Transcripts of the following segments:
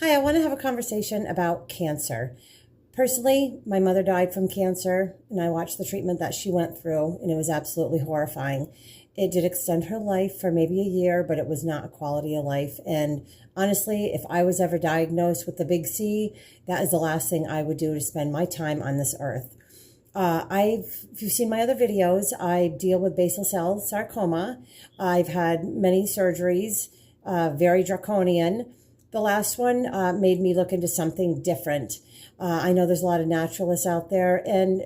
Hi, I want to have a conversation about cancer. Personally, my mother died from cancer, and I watched the treatment that she went through, and it was absolutely horrifying. It did extend her life for maybe a year, but it was not a quality of life. And honestly, if I was ever diagnosed with the big C, that is the last thing I would do to spend my time on this earth. If you've seen my other videos, I deal with basal cell sarcoma. I've had many surgeries, very draconian. The last one made me look into something different. I know there's a lot of naturalists out there, and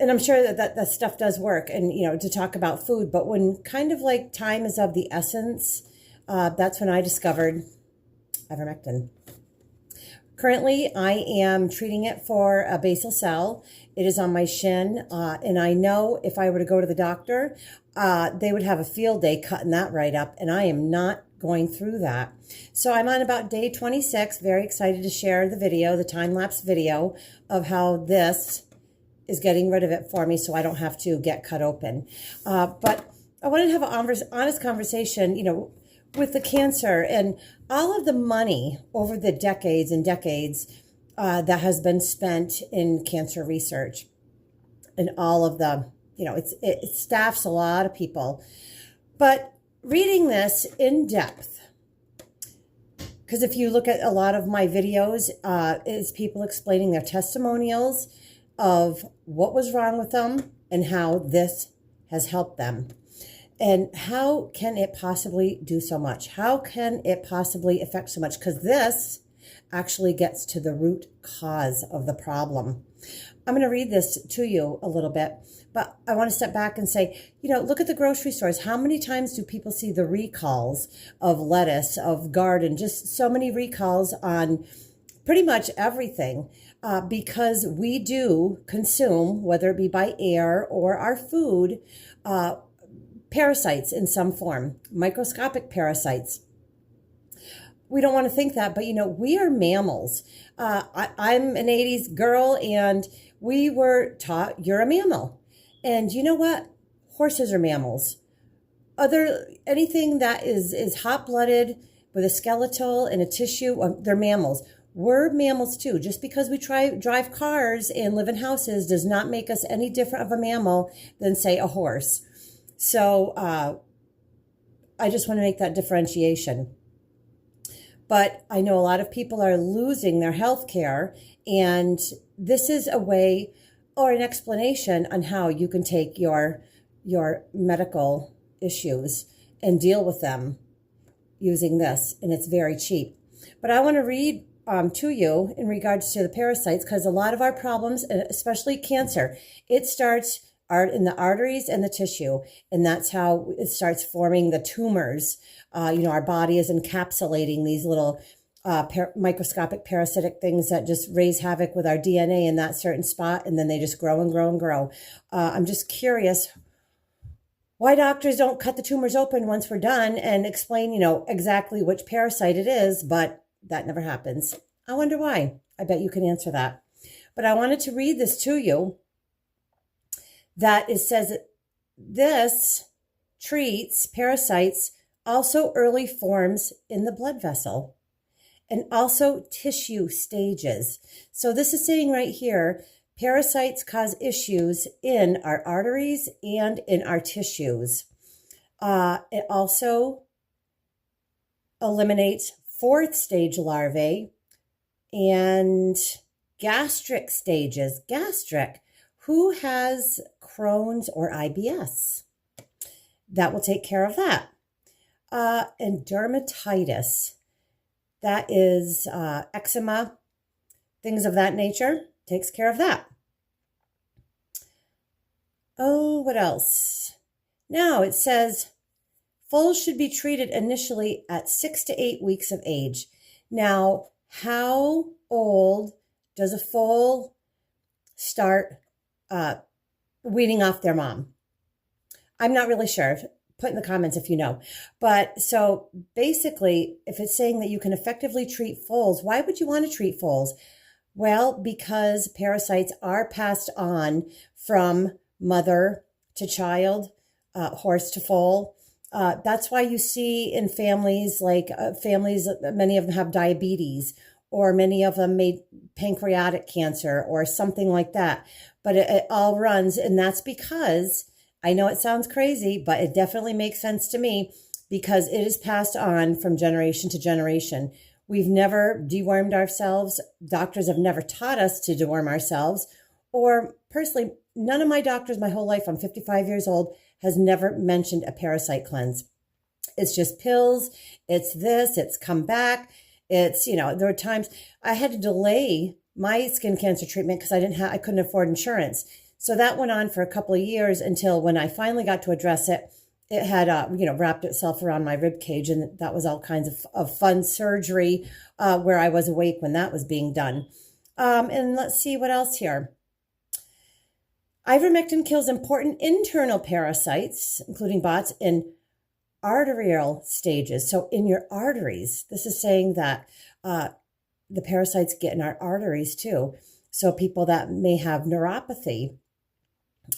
I'm sure that stuff does work, and to talk about food. But when kind of like time is of the essence, that's when I discovered ivermectin. Currently, I am treating it for a basal cell. It is on my shin, and I know if I were to go to the doctor, they would have a field day cutting that right up, and I am not going through that. So I'm on about day 26, very excited to share the video, the time-lapse video of how this is getting rid of it for me so I don't have to get cut open. But I wanted to have an honest conversation, with the cancer and all of the money over the decades and decades that has been spent in cancer research, and all of the, it staffs a lot of people. But reading this in depth, because if you look at a lot of my videos, is people explaining their testimonials of what was wrong with them and how this has helped them. And how can it possibly do so much? How can it possibly affect so much? Because this actually gets to the root cause of the problem. I'm going to read this to you a little bit, but I want to step back and say, look at the grocery stores. How many times do people see the recalls of lettuce, of garden, just so many recalls on pretty much everything, because we do consume, whether it be by air or our food, parasites in some form, microscopic parasites. We don't want to think that, but we are mammals. I'm an 80s girl, and we were taught you're a mammal. And you know what? Horses are mammals. Anything that is hot-blooded with a skeletal and a tissue, they're mammals. We're mammals too. Just because we drive cars and live in houses does not make us any different of a mammal than, say, a horse. So I just want to make that differentiation. But I know a lot of people are losing their health care, and this is a way or an explanation on how you can take your medical issues and deal with them using this, and it's very cheap. But I want to read to you in regards to the parasites, because a lot of our problems, especially cancer, it starts in the arteries and the tissue, and that's how it starts forming the tumors. Our body is encapsulating these little microscopic parasitic things that just raise havoc with our DNA in that certain spot, and then they just grow and grow and grow. I'm just curious why doctors don't cut the tumors open once we're done and explain, exactly which parasite it is, but that never happens. I wonder why. I bet you can answer that. But I wanted to read this to you. That it says this treats parasites, also early forms in the blood vessel, and also tissue stages. So this is saying right here, parasites cause issues in our arteries and in our tissues. It also eliminates fourth stage larvae and gastric stages. Gastric. Who has Crohn's or IBS? That will take care of that. And dermatitis. That is eczema, things of that nature. Takes care of that. Oh, what else? Now it says foals should be treated initially at 6 to 8 weeks of age. Now, how old does a foal start weaning off their mom? I'm not really sure. Put in the comments if you know. But so basically, if it's saying that you can effectively treat foals, why would you want to treat foals? Well, because parasites are passed on from mother to child, horse to foal. That's why you see in families, many of them have diabetes, or many of them made pancreatic cancer or something like that. But it all runs, and that's because, I know it sounds crazy, but it definitely makes sense to me, because it is passed on from generation to generation. We've never dewormed ourselves. Doctors have never taught us to deworm ourselves. Or personally, none of my doctors my whole life, I'm 55 years old, has never mentioned a parasite cleanse. It's just pills. It's this, it's come back. It's, there were times I had to delay my skin cancer treatment because I couldn't afford insurance. So that went on for a couple of years until when I finally got to address it, it had, wrapped itself around my rib cage, and that was all kinds of fun surgery where I was awake when that was being done. And let's see what else here. Ivermectin kills important internal parasites, including bots, in arterial stages. So in your arteries, this is saying that the parasites get in our arteries too. So people that may have neuropathy,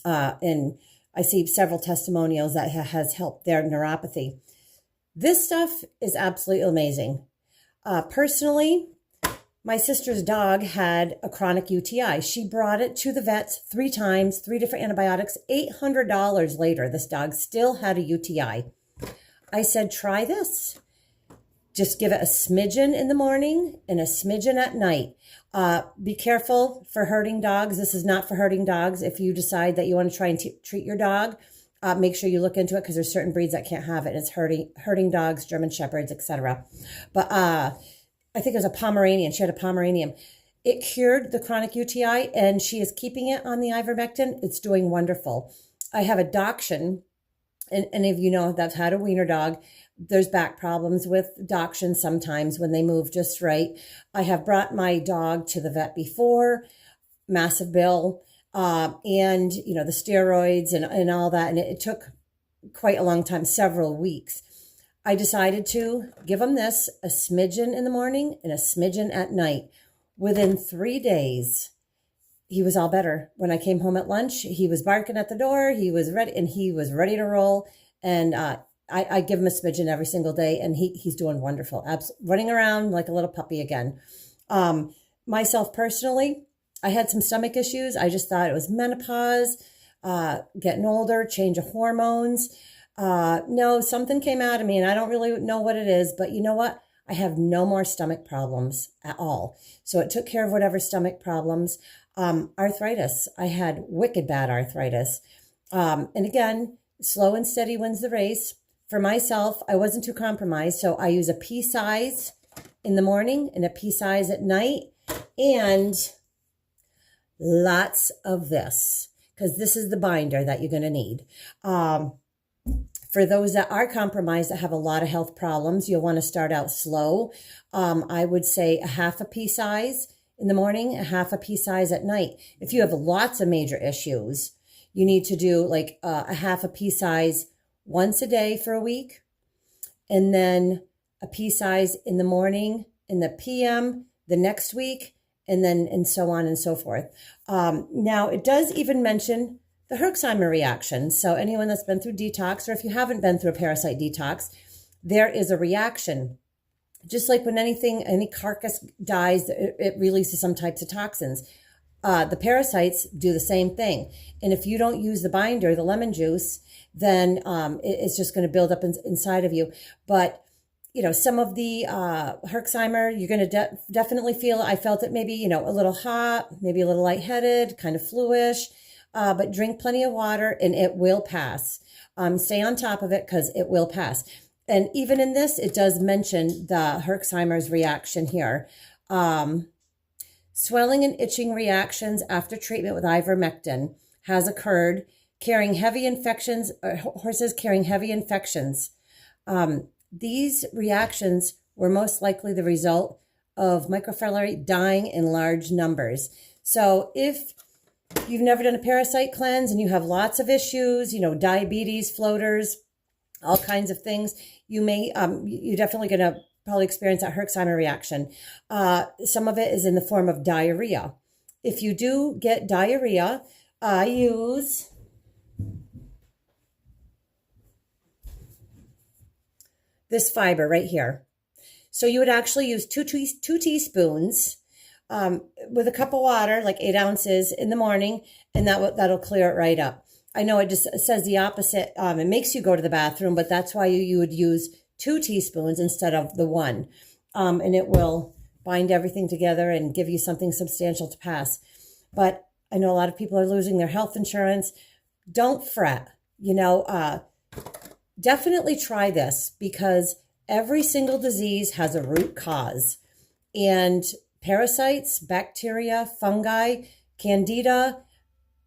and I see several testimonials that has helped their neuropathy. This stuff is absolutely amazing. Personally, my sister's dog had a chronic UTI. She brought it to the vets 3 times, 3 different antibiotics. $800 later, this dog still had a UTI. I said, try this. Just give it a smidgen in the morning and a smidgen at night. Be careful for herding dogs. This is not for herding dogs. If you decide that you want to try and treat your dog, make sure you look into it, because there's certain breeds that can't have it. And it's herding dogs, German Shepherds, etc. But I think it was a Pomeranian. She had a Pomeranian. It cured the chronic UTI, and she is keeping it on the ivermectin. It's doing wonderful. I have a Dachshund, and any of you know that's had a wiener dog. There's back problems with Dachshunds sometimes when they move just right. I have brought my dog to the vet before, massive bill, and the steroids and all that, and it took quite a long time, several weeks. I decided to give him this, a smidgen in the morning and a smidgen at night. Within 3 days, he was all better. When I came home at lunch, he was barking at the door. He was ready, and he was ready to roll. And I give him a smidgen every single day, and he's doing wonderful. Running around like a little puppy again. Myself personally, I had some stomach issues. I just thought it was menopause, getting older, change of hormones. No, something came out of me, and I don't really know what it is, but you know what? I have no more stomach problems at all. So it took care of whatever stomach problems. Arthritis. I had wicked bad arthritis. And again, slow and steady wins the race. For myself, I wasn't too compromised. So I use a pea size in the morning and a pea size at night, and lots of this, because this is the binder that you're going to need. For those that are compromised, that have a lot of health problems, you'll want to start out slow. I would say a half a pea size in the morning, a half a pea size at night. If you have lots of major issues, you need to do like a half a pea size once a day for a week, and then a pea size in the morning, in the PM, the next week, and so on and so forth. Now, it does even mention the Herxheimer reaction. So anyone that's been through detox, or if you haven't been through a parasite detox, there is a reaction. Just like when any carcass dies, it releases some types of toxins. The parasites do the same thing. And if you don't use the binder, the lemon juice, then it's just going to build up inside of you. But, some of the Herxheimer, you're going to definitely feel, I felt it maybe, a little hot, maybe a little lightheaded, kind of fluish, but drink plenty of water and it will pass. Stay on top of it because it will pass. And even in this, it does mention the Herxheimer's reaction here. Swelling and itching reactions after treatment with ivermectin has occurred. Horses carrying heavy infections. These reactions were most likely the result of microfilaria dying in large numbers. So if you've never done a parasite cleanse and you have lots of issues, diabetes, floaters, all kinds of things, you're definitely going to probably experience that Herxheimer reaction. Some of it is in the form of diarrhea. If you do get diarrhea, I use this fiber right here. So you would actually use two teaspoons with a cup of water, like 8 ounces in the morning, and that'll clear it right up. I know it says the opposite. It makes you go to the bathroom, but that's why you would use 2 teaspoons instead of the 1. And it will bind everything together and give you something substantial to pass. But I know a lot of people are losing their health insurance. Don't fret. Definitely try this, because every single disease has a root cause. And parasites, bacteria, fungi, candida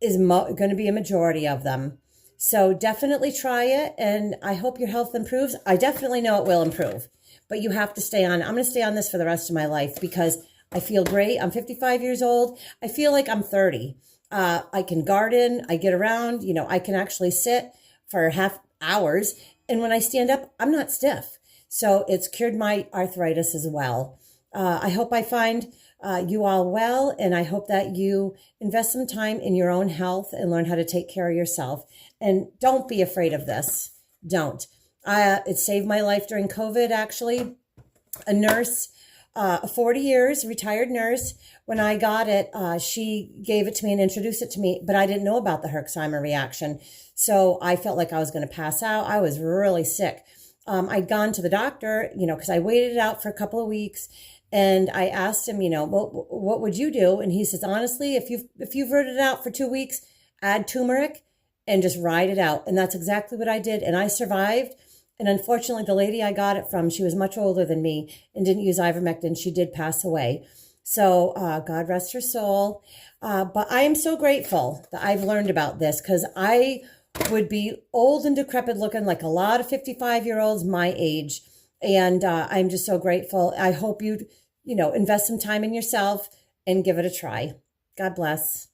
is going to be a majority of them. So definitely try it, and I hope your health improves. I definitely know it will improve, but you have to stay on. I'm going to stay on this for the rest of my life because I feel great. I'm 55 years old. I feel like I'm 30. I can garden. I get around. I can actually sit for half hours. And when I stand up, I'm not stiff. So it's cured my arthritis as well. I hope I find you all well, and I hope that you invest some time in your own health and learn how to take care of yourself. And don't be afraid of this. Don't. It saved my life during COVID, actually. A nurse, 40 years, retired nurse, when I got it, she gave it to me and introduced it to me, but I didn't know about the Herxheimer reaction. So I felt like I was going to pass out. I was really sick. I'd gone to the doctor, because I waited it out for a couple of weeks, and I asked him, well, what would you do? And he says, honestly, if you've rooted it out for 2 weeks, add turmeric and just ride it out. And that's exactly what I did. And I survived. And unfortunately, the lady I got it from, she was much older than me and didn't use ivermectin. She did pass away. So God rest her soul. But I am so grateful that I've learned about this, because I would be old and decrepit looking like a lot of 55-year-olds my age. And I'm just so grateful. I hope you'd, invest some time in yourself and give it a try. God bless.